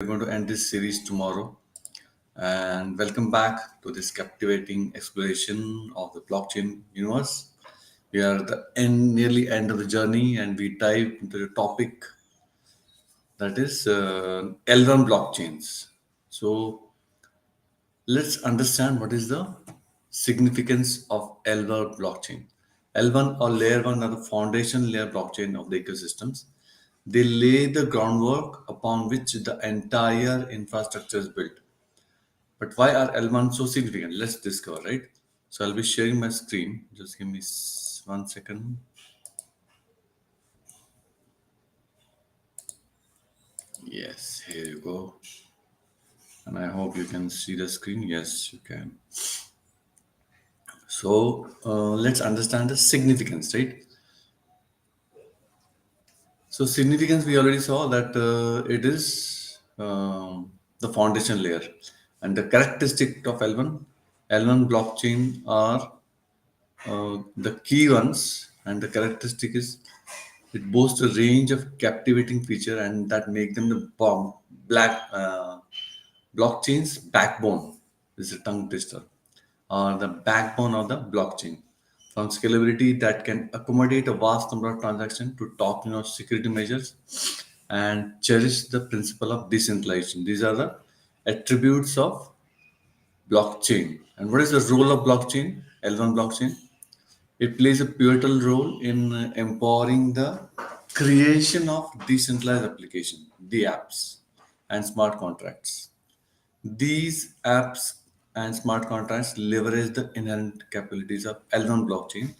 We're going to end this series tomorrow. And welcome back to this captivating exploration of the blockchain universe. We are at the nearly end of the journey, and we dive into the topic that is L1 blockchains. So let's understand what is the significance of L1 blockchain. L1 or layer 1 are the foundation layer blockchain of the ecosystems. They lay the groundwork upon which the entire infrastructure is built. But why are L1 so significant? Let's discover, right? So I'll be sharing my screen. Just give me 1 second. Yes, here you go. And I hope you can see the screen. Yes, you can. So let's understand the significance, right? So significance, we already saw that it is the foundation layer, and the characteristic of L1 blockchain are the key ones, and the characteristic is it boasts a range of captivating feature, and that make them the black blockchain's backbone. This is a tongue twister, or the backbone of the blockchain. From scalability that can accommodate a vast number of transactions to top security measures and cherish the principle of decentralization. These are the attributes of blockchain. And what is the role of blockchain? L1 blockchain. It plays a pivotal role in empowering the creation of decentralized application, DApps, and smart contracts. These apps and smart contracts leverage the inherent capabilities of L1 blockchain,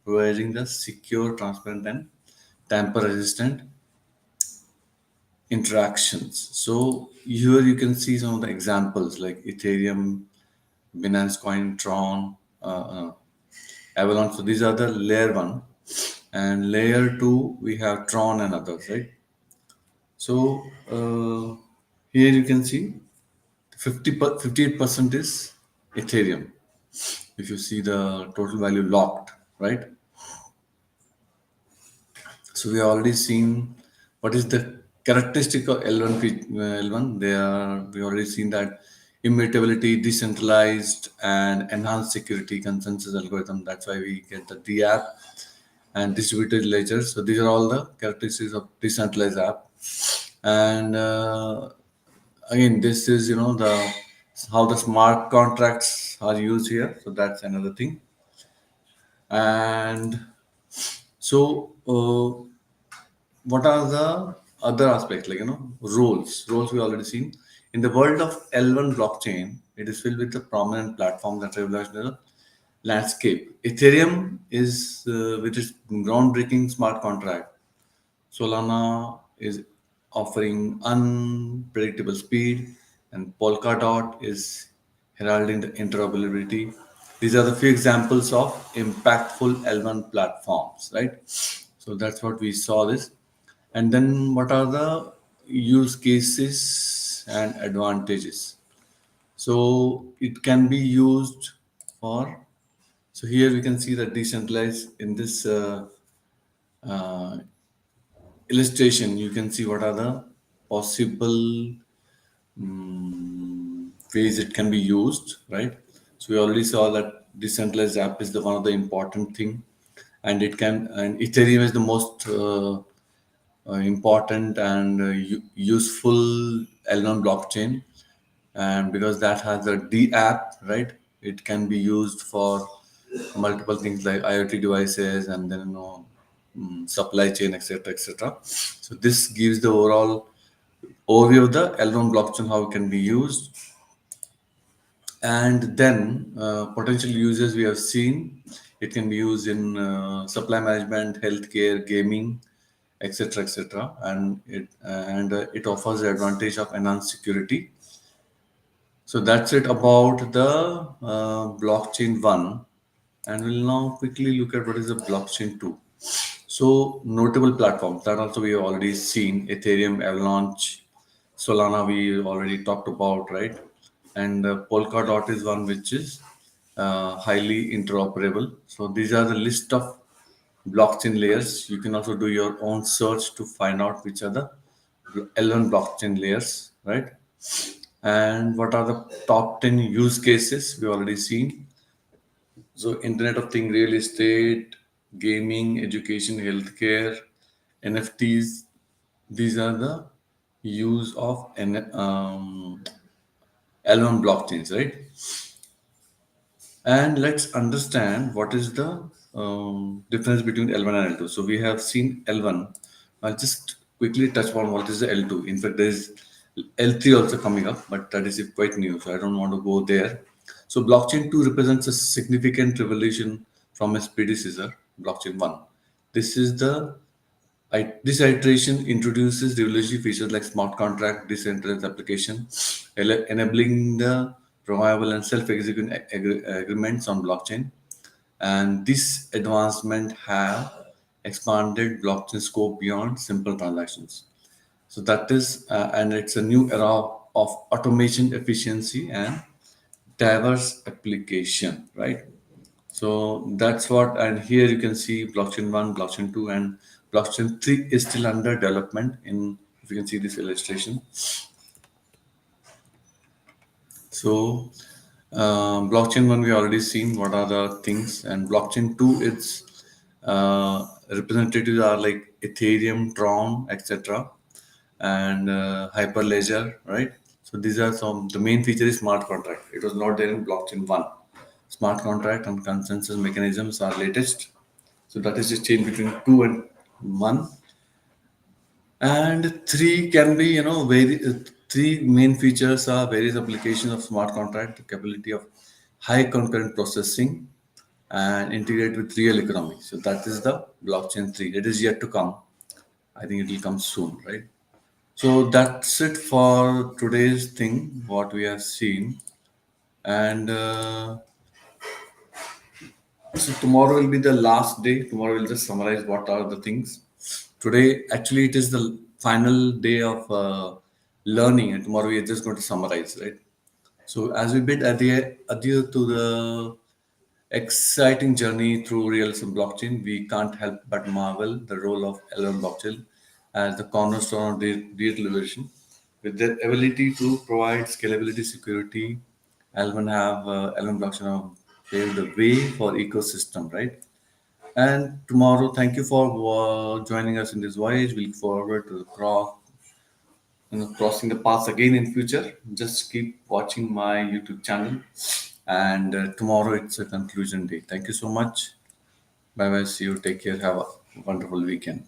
providing the secure, transparent, and tamper-resistant interactions. So here you can see some of the examples like Ethereum, Binance Coin, Tron, Avalanche. So these are the layer one, and layer two we have Tron and others, right? So here you can see 58% is Ethereum. If you see the total value locked, right? So we have already seen what is the characteristic of L1. L1. We already seen that immutability, decentralized, and enhanced security consensus algorithm. That's why we get the DApp and distributed ledgers. So these are all the characteristics of decentralized app. And again, this is the how the smart contracts are used here. So that's another thing. And so what are the other aspects like roles we already seen in the world of L1 blockchain. It is filled with the prominent platform that revolutionized the landscape. Ethereum is with its groundbreaking smart contract. Solana is offering unpredictable speed, and Polkadot is heralding the interoperability. These are the few examples of impactful L1 platforms, right? So that's what we saw this. And then what are the use cases and advantages? So it can be used for, so here we can see that decentralized in this uh, illustration, you can see what are the possible ways it can be used, right? So we already saw that decentralized app is the one of the important thing, and Ethereum is the most important and useful L1 blockchain, and because that has a D app, right? It can be used for multiple things like IoT devices, and then supply chain, etc., etc. So this gives the overall overview of the L1 blockchain, how it can be used. And then potential uses we have seen, it can be used in supply management, healthcare, gaming, etc., etc. And it offers the advantage of enhanced security. So that's it about the blockchain one, and we'll now quickly look at what is the blockchain two. So notable platforms that also we have already seen: Ethereum, Avalanche, Solana. We already talked about, right? And Polkadot is one which is highly interoperable. So these are the list of blockchain layers. You can also do your own search to find out which are the L1 blockchain layers. right? And what are the top 10 use cases we already seen? So, Internet of Things, real estate, gaming, education, healthcare, NFTs. These are the use of L1 blockchains, right? And let's understand what is the difference between L1 and L2. So we have seen L1. I'll just quickly touch on what is the L2. In fact, there is L3 also coming up, but that is quite new, so I don't want to go there. So blockchain 2 represents a significant revolution from its predecessor, blockchain 1. This is the this iteration introduces revolutionary features like smart contract, decentralized application, enabling the programmable and self-executing agreements on blockchain. And this advancement have expanded blockchain scope beyond simple transactions. So that is, and it's a new era of automation, efficiency, and diverse application, right? So that's what, and here you can see blockchain 1, blockchain 2, and blockchain 3 is still under development. In if you can see this illustration. So blockchain 1 we already seen what are the things, and blockchain 2 its representatives are like Ethereum, Tron, etc., and Hyperledger, right? So these are some. The main feature is smart contract. It was not there in blockchain 1. Smart contract and consensus mechanisms are latest. So that is the change between 2 and 1. And 3 can be, three main features are various applications of smart contract, the capability of high concurrent processing, and integrate with real economy. So that is the blockchain 3. It is yet to come. I think it will come soon, right? So that's it for today's thing, what we have seen. And so tomorrow will be the last day. Tomorrow we'll just summarize what are the things. Today, actually, it is the final day of learning, and tomorrow we are just going to summarize, right? So as we bid adieu to the exciting journey through realism blockchain, we can't help but marvel the role of Elon blockchain as the cornerstone of decentralization. With their ability to provide scalability, security, Elon blockchain have paved the way for ecosystem, right? And tomorrow, thank you for joining us in this voyage. We look forward to crossing the paths again in future. Just keep watching my YouTube channel. And tomorrow it's a conclusion day. Thank you so much. Bye bye. See you. Take care. Have a wonderful weekend.